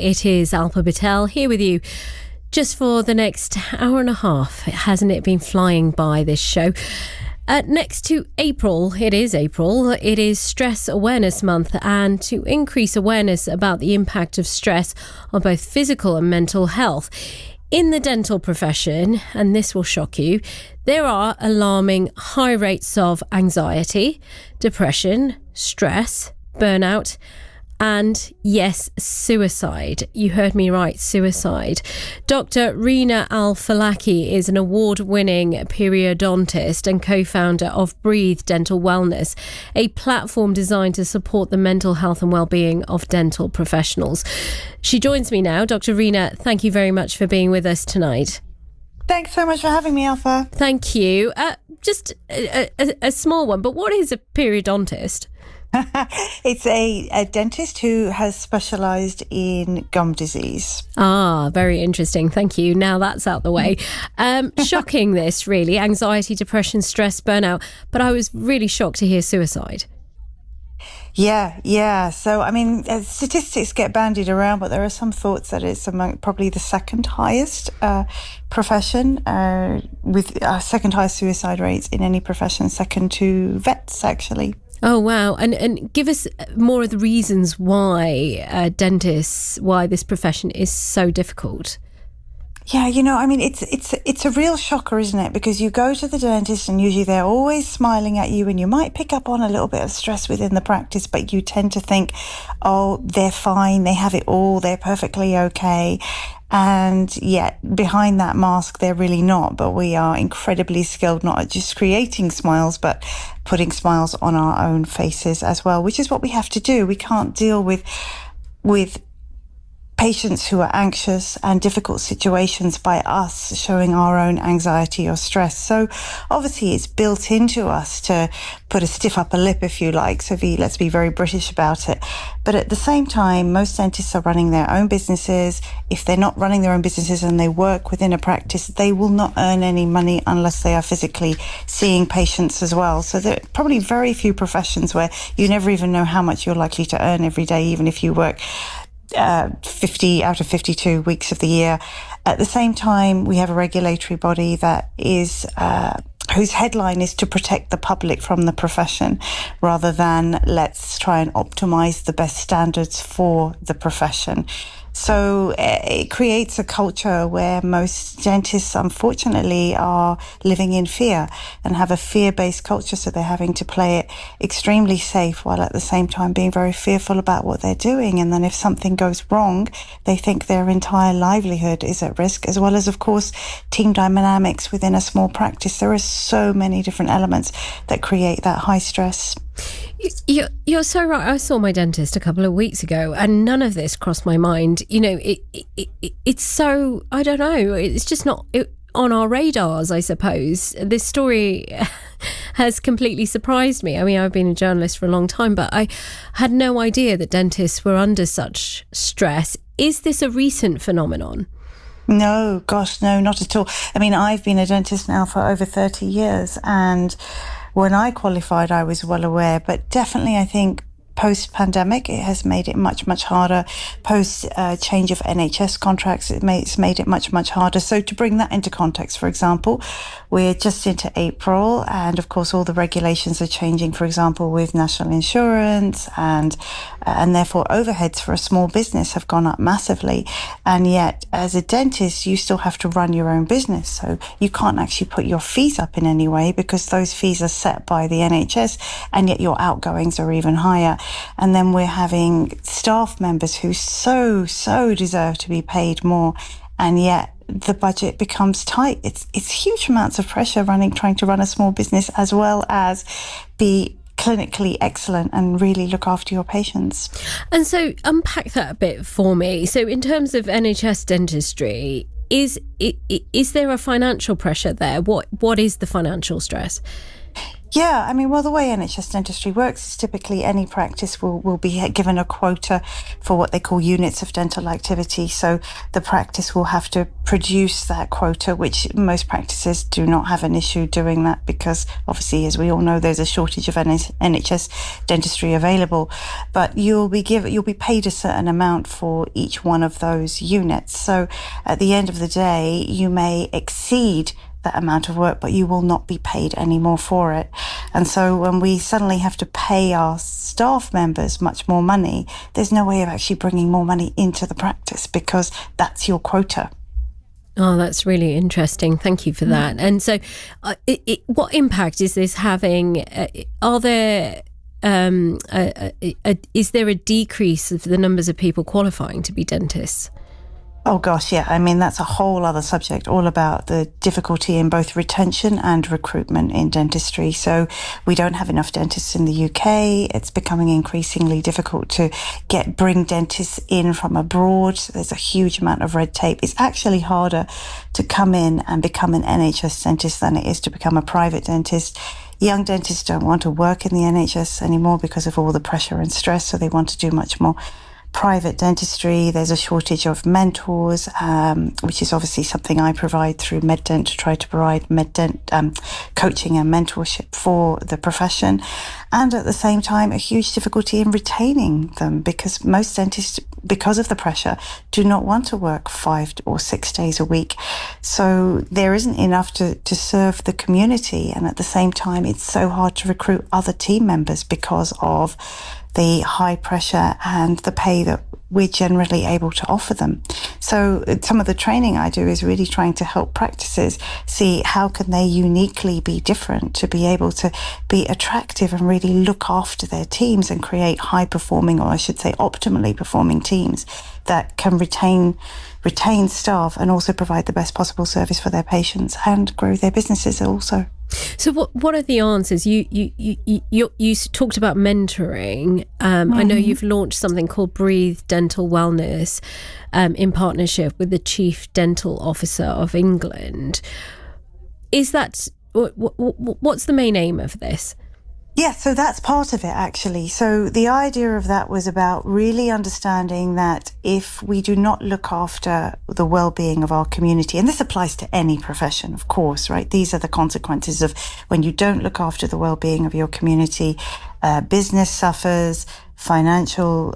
It is Alpa Patel here with you just for the next hour and a half. Hasn't it been flying by, this show? Next to April, it is Stress Awareness Month, and to increase awareness about the impact of stress on both physical and mental health. In the dental profession, and this will shock you, there are alarming high rates of anxiety, depression, stress, burnout, and yes, suicide. You heard me right, suicide. Dr. Rana Al-Falaki is an award-winning periodontist and co-founder of Breathe Dental Wellness, a platform designed to support the mental health and well-being of dental professionals. She joins me now. Dr. Rana, thank you very much for being with us tonight. Thanks so much for having me, Alpha. Thank you. Just a small one, but what is a periodontist? It's a dentist who has specialised in gum disease. Ah, very interesting. Thank you. Now that's out the way. Shocking, this, really. Anxiety, depression, stress, burnout. But I was really shocked to hear suicide. Yeah. So, I mean, statistics get bandied around, but there are some thoughts that it's among probably the second highest profession, with second highest suicide rates in any profession, second to vets, actually. Oh, wow. And give us more of the reasons why why this profession is so difficult. Yeah, I mean, it's a real shocker, isn't it? Because you go to the dentist and usually they're always smiling at you, and you might pick up on a little bit of stress within the practice, but you tend to think, oh, they're fine, they have it all, they're perfectly okay. And yet behind that mask, they're really not. But we are incredibly skilled, not at just creating smiles, but putting smiles on our own faces as well, which is what we have to do. We can't deal with patients who are anxious and difficult situations by us showing our own anxiety or stress. So obviously it's built into us to put a stiff upper lip, if you like. So let's be very British about it. But at the same time, most dentists are running their own businesses. If they're not running their own businesses and they work within a practice, they will not earn any money unless they are physically seeing patients as well. So there are probably very few professions where you never even know how much you're likely to earn every day, even if you work 50 out of 52 weeks of the year. At the same time, we have a regulatory body that is whose headline is to protect the public from the profession, rather than let's try and optimize the best standards for the profession. So it creates a culture where most dentists, unfortunately, are living in fear and have a fear-based culture. So they're having to play it extremely safe while at the same time being very fearful about what they're doing. And then if something goes wrong, they think their entire livelihood is at risk, as well as, of course, team dynamics within a small practice. There are so many different elements that create that high stress. You're so right. I saw my dentist a couple of weeks ago, and none of this crossed my mind. It's so, I don't know, it's just not on our radars, I suppose. This story has completely surprised me. I mean, I've been a journalist for a long time, but I had no idea that dentists were under such stress. Is this a recent phenomenon? No, gosh, no, not at all. I mean, I've been a dentist now for over 30 years, and when I qualified, I was well aware, but definitely I think post-pandemic, it has made it much, much harder. Post-change of NHS contracts, it's made it much, much harder. So to bring that into context, for example, we're just into April, and of course all the regulations are changing, for example, with national insurance, and therefore overheads for a small business have gone up massively. And yet, as a dentist, you still have to run your own business. So you can't actually put your fees up in any way because those fees are set by the NHS, and yet your outgoings are even higher. And then we're having staff members who so deserve to be paid more, and yet the budget becomes tight. It's huge amounts of pressure trying to run a small business as well as be clinically excellent and really look after your patients. And so unpack that a bit for me. So in terms of NHS dentistry, is there a financial pressure there? What is the financial stress? Yeah, I mean, well, the way NHS dentistry works is typically any practice will be given a quota for what they call units of dental activity. So the practice will have to produce that quota, which most practices do not have an issue doing that because obviously, as we all know, there's a shortage of NHS dentistry available. But you'll be paid a certain amount for each one of those units. So at the end of the day, you may exceed that amount of work, but you will not be paid any more for it. And so when we suddenly have to pay our staff members much more money, there's no way of actually bringing more money into the practice because that's your quota. Oh, that's really interesting. Thank you for that. And so what impact is this having? Is there a decrease of the numbers of people qualifying to be dentists? Oh gosh, yeah. I mean, that's a whole other subject, all about the difficulty in both retention and recruitment in dentistry. So we don't have enough dentists in the UK. It's becoming increasingly difficult to bring dentists in from abroad. There's a huge amount of red tape. It's actually harder to come in and become an NHS dentist than it is to become a private dentist. Young dentists don't want to work in the NHS anymore because of all the pressure and stress, so they want to do much more private dentistry. There's a shortage of mentors, which is obviously something I provide through MedDent to try to provide MedDent coaching and mentorship for the profession. And at the same time, a huge difficulty in retaining them because most dentists, because of the pressure, do not want to work 5 or 6 days a week. So there isn't enough to serve the community. And at the same time, it's so hard to recruit other team members because of the high pressure and the pay that we're generally able to offer them. So some of the training I do is really trying to help practices see how can they uniquely be different to be able to be attractive and really look after their teams and create high performing, or I should say optimally performing teams that can retain staff and also provide the best possible service for their patients and grow their businesses also. So what are the answers? You talked about mentoring. I know you've launched something called Breathe Dental Wellness in partnership with the Chief Dental Officer of England. Is that what's the main aim of this? Yeah, so that's part of it, actually. So the idea of that was about really understanding that if we do not look after the well-being of our community, and this applies to any profession, of course, right? These are the consequences of when you don't look after the well-being of your community. Business suffers. Financial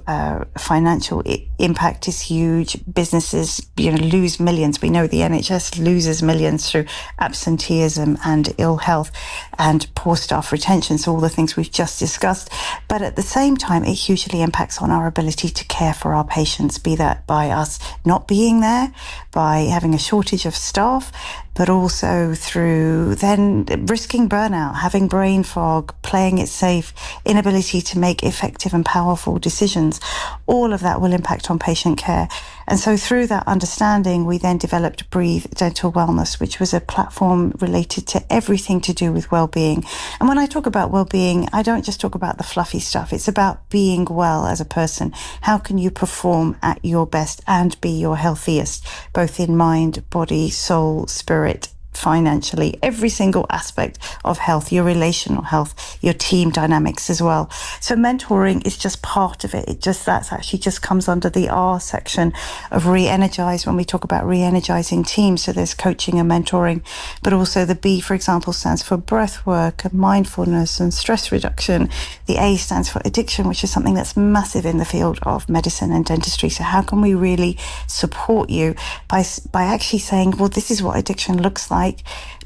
impact is huge. Businesses, lose millions. We know the NHS loses millions through absenteeism and ill health and poor staff retention. So all the things we've just discussed. But at the same time, it hugely impacts on our ability to care for our patients, be that by us not being there, by having a shortage of staff, but also through then risking burnout, having brain fog, playing it safe, inability to make effective and powerful decisions. All of that will impact on patient care. And so through that understanding, we then developed Breathe Dental Wellness, which was a platform related to everything to do with well-being. And when I talk about well-being, I don't just talk about the fluffy stuff. It's about being well as a person. How can you perform at your best and be your healthiest, both in mind, body, soul, spirit, financially, every single aspect of health, your relational health, your team dynamics as well. So mentoring is just part of it. That's actually just comes under the R section of re-energize when we talk about re-energizing teams. So there's coaching and mentoring, but also the B, for example, stands for breath work and mindfulness and stress reduction. The A stands for addiction, which is something that's massive in the field of medicine and dentistry. So how can we really support you by actually saying, well, this is what addiction looks like.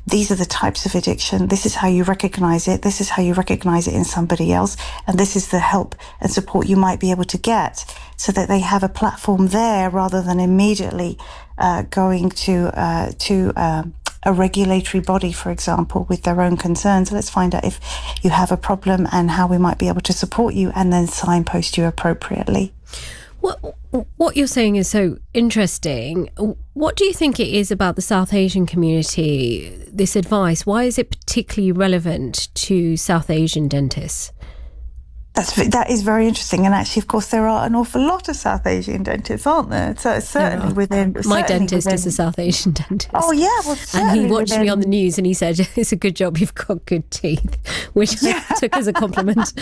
These are the types of addiction. This is how you recognize it. This is how you recognize it in somebody else. And this is the help and support you might be able to get so that they have a platform there rather than immediately going to a regulatory body, for example, with their own concerns. Let's find out if you have a problem and how we might be able to support you and then signpost you appropriately. What you're saying is so interesting. What do you think it is about the South Asian community, this advice? Why is it particularly relevant to South Asian dentists? That is very interesting, and actually, of course, there are an awful lot of South Asian dentists, aren't there? So certainly within my dentist is a South Asian dentist. Oh yeah, well, and he watched me on the news and he said, "It's a good job you've got good teeth," which I took as a compliment.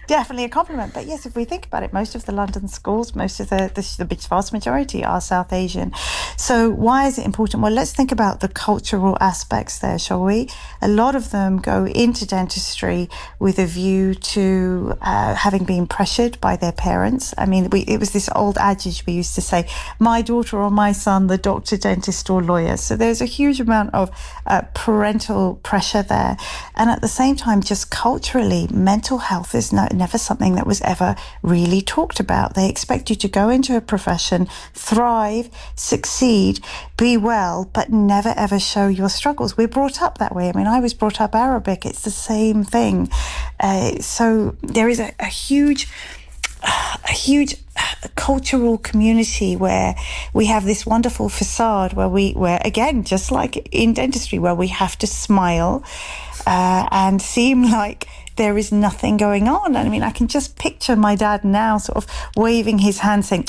Definitely a compliment. But yes, if we think about it, most of the London schools, most of the vast majority are South Asian. So why is it important? Well, let's think about the cultural aspects there, shall we? A lot of them go into dentistry with a view to having been pressured by their parents. I mean, it was this old adage we used to say, my daughter or my son, the doctor, dentist or lawyer. So there's a huge amount of parental pressure there. And at the same time, just culturally, mental health is never something that was ever really talked about. They expect you to go into a profession, thrive, succeed, be well, but never ever show your struggles. We're brought up that way. I mean, I was brought up Arabic. It's the same thing. So there is a huge cultural community where we have this wonderful facade where again, just like in dentistry, where we have to smile and seem like there is nothing going on. I mean, I can just picture my dad now sort of waving his hand saying,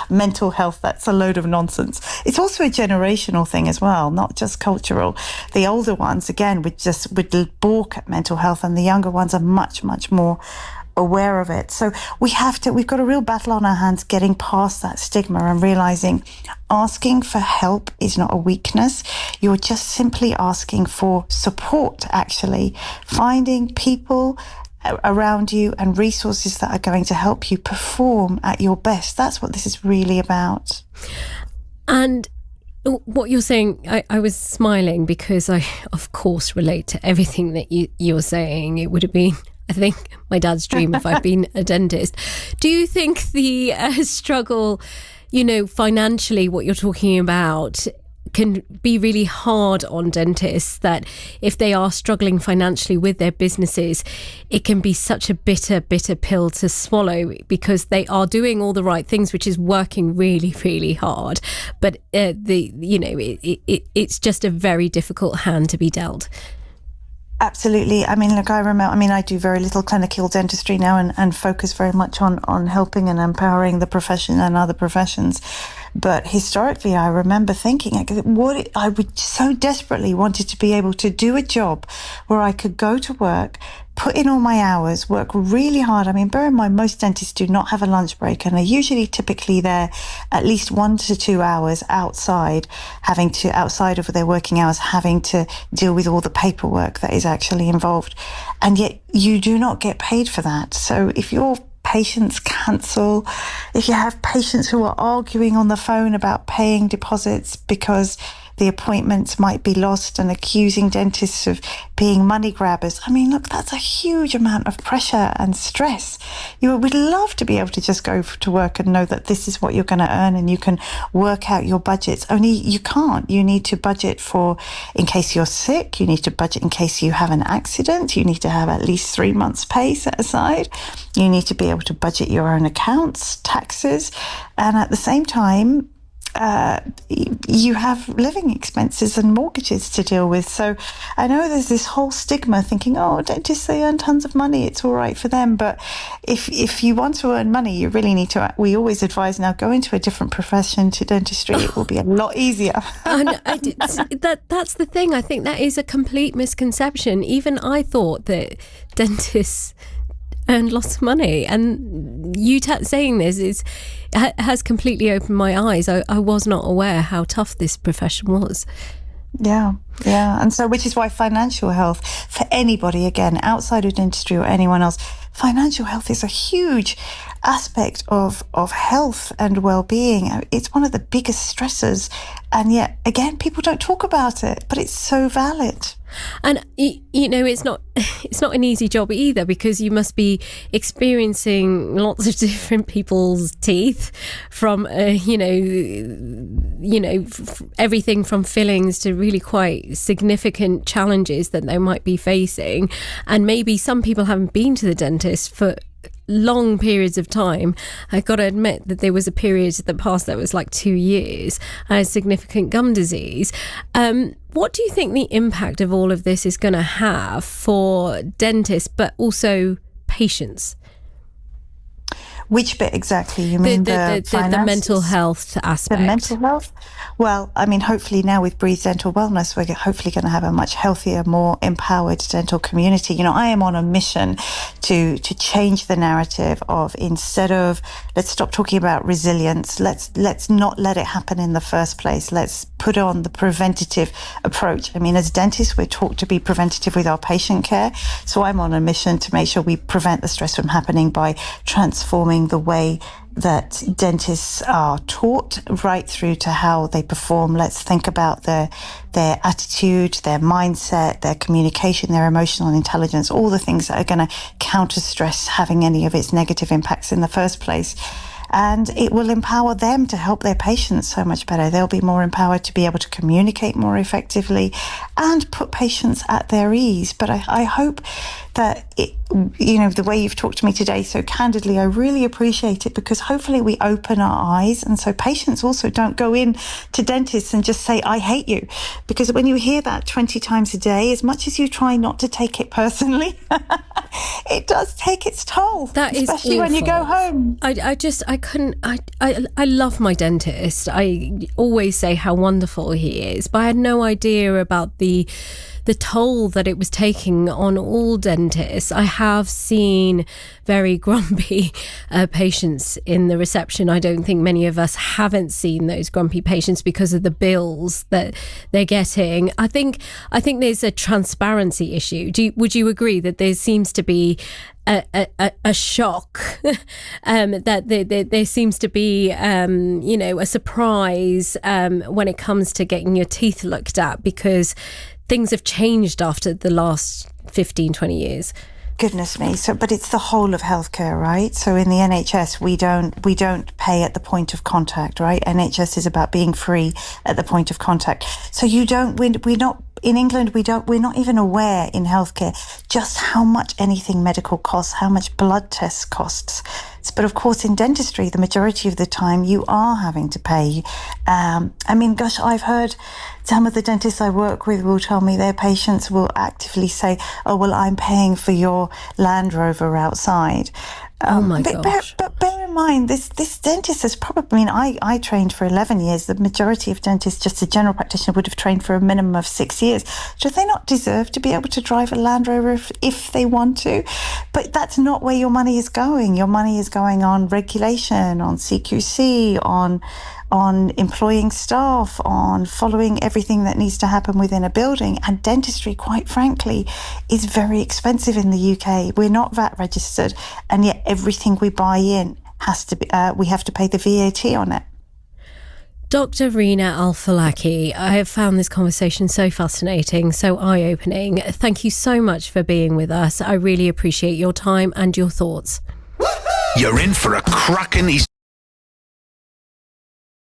mental health, that's a load of nonsense. It's also a generational thing as well, not just cultural. The older ones, again, would balk at mental health, and the younger ones are much, much more aware of it. So we've got a real battle on our hands getting past that stigma and realizing asking for help is not a weakness. You're just simply asking for support, actually. Finding people around you and resources that are going to help you perform at your best. That's what this is really about. And what you're saying, I was smiling because I, of course, relate to everything that you're saying. It would have been, I think, my dad's dream if I'd been a dentist. Do you think the struggle, financially, what you're talking about, can be really hard on dentists, that if they are struggling financially with their businesses, it can be such a bitter pill to swallow, because they are doing all the right things, which is working really, really hard. But it's just a very difficult hand to be dealt. Absolutely. I mean, look, I do very little clinical dentistry now and focus very much on helping and empowering the profession and other professions. But historically, I remember thinking I would so desperately wanted to be able to do a job where I could go to work, put in all my hours, work really hard. I mean, bear in mind, most dentists do not have a lunch break, and they're typically there at least 1 to 2 hours outside of their working hours, having to deal with all the paperwork that is actually involved. And yet you do not get paid for that. So if your patients cancel, if you have patients who are arguing on the phone about paying deposits because the appointments might be lost, and accusing dentists of being money grabbers. I mean, look, that's a huge amount of pressure and stress. You would love to be able to just go to work and know that this is what you're going to earn and you can work out your budgets. Only you can't. You need to budget for in case you're sick. You need to budget in case you have an accident. You need to have at least 3 months' pay set aside. You need to be able to budget your own accounts, taxes, and at the same time, you have living expenses and mortgages to deal with. So I know there's this whole stigma thinking, dentists, they earn tons of money, it's all right for them. But if you want to earn money, you really need to, we always advise now, go into a different profession to dentistry. It will be a lot easier. That's the thing. I think that is a complete misconception. Even I thought that dentists earned lots of money, and you saying this has completely opened my eyes. I was not aware how tough this profession was. Yeah. And so, which is why financial health for anybody, again, outside of dentistry or anyone else, financial health is a huge aspect of health and well-being. It's one of the biggest stressors, and yet again, people don't talk about it, but it's so valid. And it's not an easy job either, because you must be experiencing lots of different people's teeth, from everything from fillings to really quite significant challenges that they might be facing. And maybe some people haven't been to the dentist for long periods of time. I got to admit that there was a period that passed that was like 2 years. I had significant gum disease. What do you think the impact of all of this is going to have for dentists, but also patients? Which bit exactly? You mean the mental health aspect? The mental health? Well, I mean, hopefully now with Breathe Dental Wellness, we're hopefully going to have a much healthier, more empowered dental community. You know, I am on a mission to change the narrative of, instead of let's stop talking about resilience, let's not let it happen in the first place. Let's put on the preventative approach. I mean, as dentists, we're taught to be preventative with our patient care. So I'm on a mission to make sure we prevent the stress from happening by transforming the way that dentists are taught right through to how they perform. Let's think about their attitude, their mindset, their communication, their emotional intelligence, all the things that are going to counter stress having any of its negative impacts in the first place. And it will empower them to help their patients so much better. They'll be more empowered to be able to communicate more effectively and put patients at their ease. But I hope that, the way you've talked to me today so candidly, I really appreciate it, because hopefully we open our eyes. And so patients also don't go in to dentists and just say, I hate you. Because when you hear that 20 times a day, as much as you try not to take it personally, it does take its toll. That is especially awful. When you go home. I love my dentist. I always say how wonderful he is, but I had no idea about the toll that it was taking on all dentists. I have seen very grumpy patients in the reception. I don't think many of us haven't seen those grumpy patients because of the bills that they're getting. I think there's a transparency issue. Would you agree that there seems to be a shock that there seems to be a surprise when it comes to getting your teeth looked at, because things have changed after the last 15, 20 years? Goodness me. But it's the whole of healthcare, right? So in the NHS, we don't pay at the point of contact, right? NHS is about being free at the point of contact. So we're not, in England, we're not even aware in healthcare just how much anything medical costs, how much blood tests costs. But of course, in dentistry, the majority of the time you are having to pay. I've heard some of the dentists I work with will tell me their patients will actively say, oh, well, I'm paying for your Land Rover outside. Oh my gosh. But bear in mind, this dentist has probably, I trained for 11 years. The majority of dentists, just a general practitioner, would have trained for a minimum of 6 years. Do they not deserve to be able to drive a Land Rover if they want to? But that's not where your money is going. Your money is going on regulation, on CQC, on employing staff, on following everything that needs to happen within a building. And dentistry, quite frankly, is very expensive in the UK. We're not VAT registered, and yet everything we buy in has to be, we have to pay the VAT on it. Dr. Rana Al-Falaki, I have found this conversation so fascinating, so eye-opening. Thank you so much for being with us. I really appreciate your time and your thoughts. You're in for a cracking